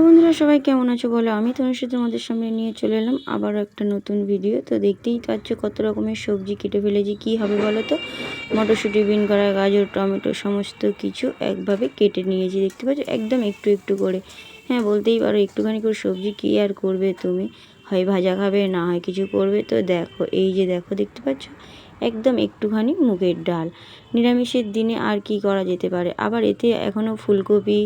বন্ধুরা, সবাই কেমন আছো বলো। আমি তনুশ্রী তোমাদের সামনে নিয়ে চলে এলাম আবারও একটা নতুন ভিডিও। তো দেখতেই পাচ্ছ কত রকমের সবজি কেটে ফেলেছি। কি হবে বলো তো, মটরশুঁটি, বিন করা, গাজর, টমেটো সমস্ত কিছু একভাবে কেটে নিয়েছি। দেখতে পাচ্ছ একদম একটু একটু করে। হ্যাঁ, বলতেই পারো একটুখানি করে সবজি কী আর করবে তুমি, হয় ভাজা খাবে না হয় কিছু করবে। তো দেখো, এই যে দেখো, দেখতে পাচ্ছ একদম একটুখানি মুগের ডাল। নিরামিষের দিনে আর কি করা যেতে পারে। আবার এতে এখনও ফুলকপি,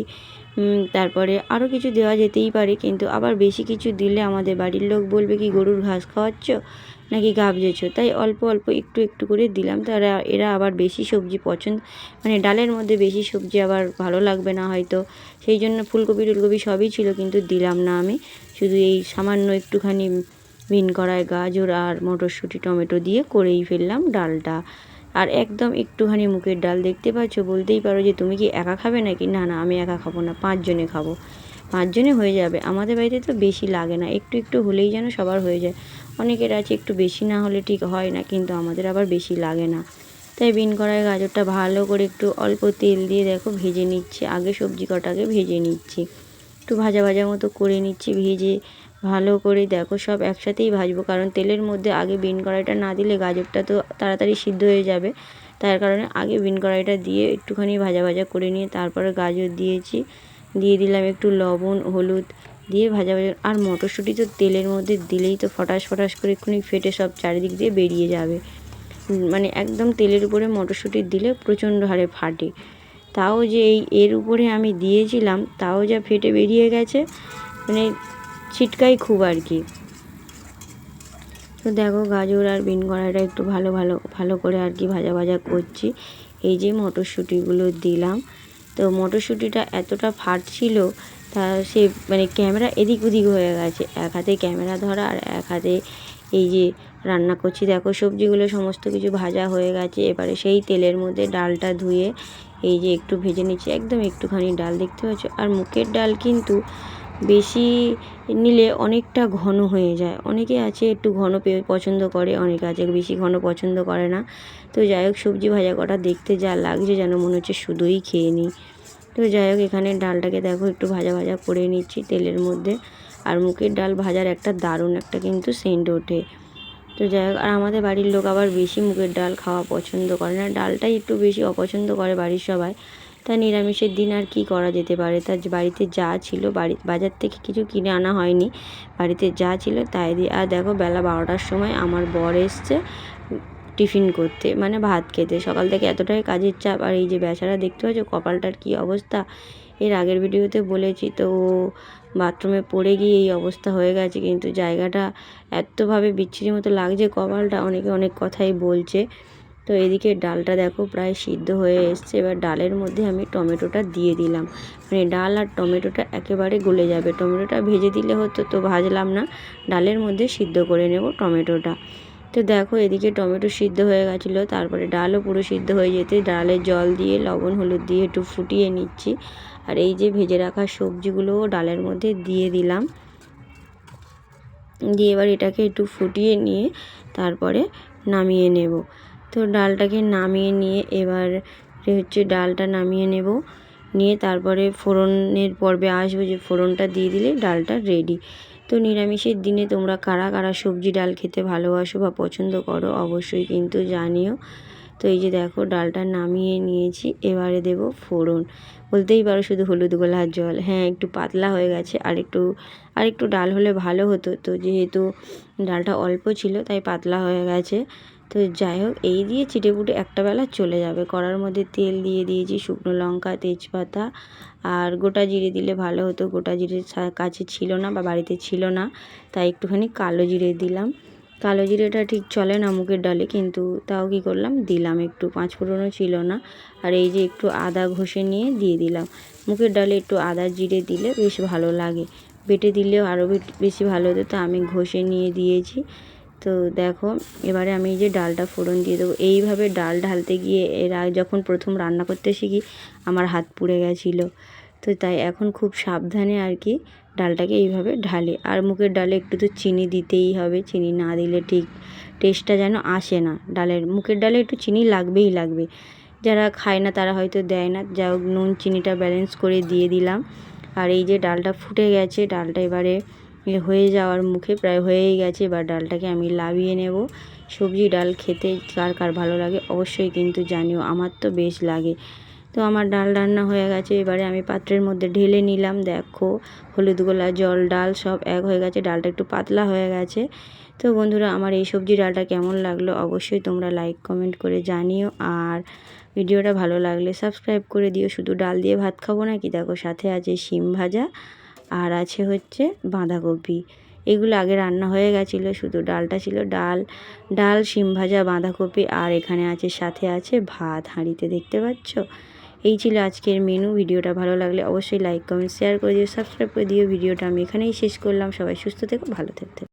তারপরে আরও কিছু দেওয়া যেতেই পারে, কিন্তু আবার বেশি কিছু দিলে আমাদের বাড়ির লোক বলবে কি গরুর ঘাস খাওয়াচ্ছ নাকি গাবজেছো, তাই অল্প অল্প একটু একটু করে দিলাম। তারা এরা আবার বেশি সবজি পছন্দ, মানে ডালের মধ্যে বেশি সবজি আবার ভালো লাগবে না হয়তো, সেই জন্য ফুলকপি টুলকপি সবই ছিল কিন্তু দিলাম না আমি। শুধু এই সামান্য একটুখানি বিন কড়ায় গাজর আর মটরশুঁটি টমেটো দিয়ে করেই ফেললাম ডালটা। আর একদম একটুখানি মুগের ডাল। দেখতে পাচ্ছ, বলতেই পারো যে তুমি কি একা খাবে নাকি। না না, আমি একা খাবো না, 5 জনে খাবো। 5 জনে হয়ে যাবে। আমাদের বাড়িতে তো বেশি লাগে না, একটু একটু হলেই যেন সবার হয়ে যায়। অনেকের আছে একটু বেশি না হলে ঠিক হয় না, কিন্তু আমাদের আবার বেশি লাগে না। তাই বিন কড়াই গাজরটা ভালো করে একটু অল্প তেল দিয়ে দেখো ভেজে নিচ্ছি। আগে সবজি কটাকে ভেজে নিচ্ছি, একটু ভাজা ভাজা মতো করে নিচ্ছি। ভেজে ভালো করে দেখো সব একসাথেই ভাজবো, কারণ তেলের মধ্যে আগে বিন কড়াইটা না দিলে গাজরটা তো তাড়াতাড়ি সিদ্ধ হয়ে যাবে। তার কারণে আগে বিন কড়াইটা দিয়ে একটুখানি ভাজা ভাজা করে নিয়ে তারপরে গাজর দিয়েছি। দিয়ে দিলাম একটু লবণ হলুদ দিয়ে ভাজা ভাজা। আর মটরশুঁটি তো তেলের মধ্যে দিলেই তো ফটাস ফটাস করে এক্ষুনি ফেটে সব চারিদিক দিয়ে বেরিয়ে যাবে। মানে একদম তেলের উপরে মটরশুঁটি দিলে প্রচণ্ড হারে ফাটে। তাও যে এর উপরে আমি দিয়েছিলাম, তাও যা ফেটে বেরিয়ে গেছে, মানে ছিটকাই খুব আর কি। তো দেখো গাজর আর বিন কড়াইটা একটু ভালো ভালো ভালো করে আর কি ভাজা ভাজা করছি। এই যে মটরশুঁটিগুলো দিলাম। তো মটরশুঁটিটা এতটা ফাটছিল, তা সে মানে ক্যামেরা এদিক ওদিক হয়ে গেছে। এক হাতে ক্যামেরা ধরা আর এক হাতে এই যে রান্না করছি। দেখো সবজিগুলো সমস্ত কিছু ভাজা হয়ে গেছে। এবারে সেই তেলের মধ্যে ডালটা ধুয়ে এই যে একটু ভেজে নিচ্ছি। একদম একটুখানি ডাল, দেখতে পাচ্ছ। আর মুগের ডাল কিন্তু বেশি নিলে অনেকটা ঘন হয়ে যায়। অনেকে আছে একটু ঘন পছন্দ করে, অনেকে আছে বেশি ঘন পছন্দ করে না। তো যাই হোক, সবজি ভাজা কটা দেখতে যা লাগছে যেন মনে হচ্ছে শুধুই খেয়ে নিই। তো যাই হোক, এখানে ডালটাকে দেখো একটু ভাজা ভাজা করে নিচ্ছি তেলের মধ্যে। আর মুগের ডাল ভাজার একটা দারুণ একটা কিন্তু সেন্ট ওঠে। তো যাই হোক, আর আমাদের বাড়ির লোক আবার বেশি মুগের ডাল খাওয়া পছন্দ করে না, ডালটাই একটু বেশি অপছন্দ করে বাড়ির সবাই। তা নিরামিষের দিন আর কি করা যেতে পারে। তার বাড়িতে যা ছিল, বাজার থেকে কিছু কিনে আনা হয়নি, বাড়িতে যা ছিল তাই দিয়ে। আর দেখো বেলা 12টার সময় আমার বর এসছে টিফিন করতে, মানে ভাত খেতে। সকাল থেকে এতটাই কাজের চাপ। আর এই যে বেচারা, দেখতে পাচ্ছ কপালটার কি অবস্থা। এর আগের ভিডিওতে বলেছি তো, ও বাথরুমে পড়ে গিয়ে এই অবস্থা হয়ে গেছে। কিন্তু জায়গাটা এতভাবে বিচ্ছিরি মতো লাগছে কপালটা, অনেকে অনেক কথাই বলছে। তো এদিকে ডালটা দেখো প্রায় সিদ্ধ হয়ে এসছে। এবার ডালের মধ্যে আমি টমেটোটা দিয়ে দিলাম, মানে ডাল আর টমেটোটা একেবারে গলে যাবে। টমেটোটা ভেজে দিলে হতো, তো ভাজলাম না, ডালের মধ্যে সিদ্ধ করে নেব টমেটোটা। তো দেখো এদিকে টমেটো সিদ্ধ হয়ে গেছিলো, তারপরে ডালও পুরো সিদ্ধ হয়ে যেতে ডালে জল দিয়ে লবণ হলুদ দিয়ে একটু ফুটিয়ে নিচ্ছি। আর এই যে ভেজে রাখা সবজিগুলোও ডালের মধ্যে দিয়ে দিলাম। দিয়ে এবার এটাকে একটু ফুটিয়ে নিয়ে তারপরে নামিয়ে নেব। তো ডালটাকে নামিয়ে নিয়ে এবার হচ্ছে ডালটা নামিয়ে নেব, নিয়ে তারপরে ফোড়নের পর্বে আসবো, যে ফোড়নটা দিয়ে দিলে ডালটা রেডি। তো নিরামিষের দিনে তোমরা কারা কারা সবজি ডাল খেতে ভালোবাসো বা পছন্দ করো অবশ্যই কিন্তু জানিও। তো এই যে দেখো ডালটা নামিয়ে নিয়েছি, এবারে দেব ফোড়ন। বলতেই পারো শুধু হলুদ গোলার জল। হ্যাঁ, একটু পাতলা হয়ে গেছে, আর একটু ডাল হলে ভালো হতো। তো যেহেতু ডালটা অল্প ছিল তাই পাতলা হয়ে গেছে। তো যাই হোক, এই দিয়ে চিটেপুটে একটা বেলা চলে যাবে। কড়ার মধ্যে তেল দিয়ে দিয়েছি, শুকনো লঙ্কা তেজপাতা আর গোটা জিরে দিলে ভালো হতো। গোটা জিরে কাছে ছিল না বা বাড়িতে ছিল না, তাই একটুখানি কালো জিরে দিলাম। কালো জিরেটা ঠিক চলে না মুগের ডালে, কিন্তু তাও কী করলাম, দিলাম একটু। 5 ফোড়নও ছিল না। আর এই যে একটু আদা ঘষে নিয়ে দিয়ে দিলাম। মুগের ডালে একটু আদা জিরে দিলে বেশ ভালো লাগে, বেটে দিলেও আরও বেশি ভালো হতো। তো আমি ঘষে নিয়ে দিয়েছি। তো দেখো এবারে আমি এই যে ডালটা ফোড়ন দিয়ে দেবো। এইভাবে ডাল ঢালতে গিয়ে যখন প্রথম রান্না করতে শিখি আমার হাত পুড়ে গেছিলো। তো তাই এখন খুব সাবধানে আর কি ডালটাকে এইভাবে ঢালে। আর মুগের ডালে একটু তো চিনি দিতেই হবে, চিনি না দিলে ঠিক টেস্টটা যেন আসে না ডালের। মুগের ডালে একটু চিনি লাগবেই লাগবে, যারা খায় না তারা হয়তো দেয় না। যা হোক, নুন চিনিটা ব্যালেন্স করে দিয়ে দিলাম। আর এই যে ডালটা ফুটে গেছে, ডালটা এবারে হয়ে যাওয়ার মুখে, প্রায় হয়েই গেছে। এবার ডালটাকে আমি নামিয়ে নেব। সবজি ডাল খেতে কার কার ভালো লাগে অবশ্যই কিন্তু জানিও, আমার তো বেশ লাগে। তো আমার ডাল রান্না হয়ে গেছে, এবারে আমি পাত্রের মধ্যে ঢেলে নিলাম। দেখো হলুদ গোলা জল ডাল সব এক হয়ে গেছে, ডালটা একটু পাতলা হয়ে গেছে। তো বন্ধুরা, আমার এই সবজি ডালটা কেমন লাগলো অবশ্যই তোমরা লাইক কমেন্ট করে জানিও। আর ভিডিওটা ভালো লাগলে সাবস্ক্রাইব করে দিও। শুধু ডাল দিয়ে ভাত খাবো নাকি, দেখো সাথে আছে শিম ভাজা আর আছে হচ্ছে বাঁধাকপি। এগুলো আগে রান্না হয়ে গেছিলো, শুধু ডালটা ছিল। ডাল শিম ভাজা বাঁধাকপি, আর এখানে আছে সাথে আছে ভাত হাঁড়িতে, দেখতে পাচ্ছ। এই ছিল আজকের মেনু। ভিডিওটা ভালো লাগলে অবশ্যই লাইক কমেন্ট শেয়ার করে দিও, সাবস্ক্রাইব করে দিও। ভিডিওটা আমি এখানেই শেষ করলাম। সবাই সুস্থ থেকো, ভালো থেকো।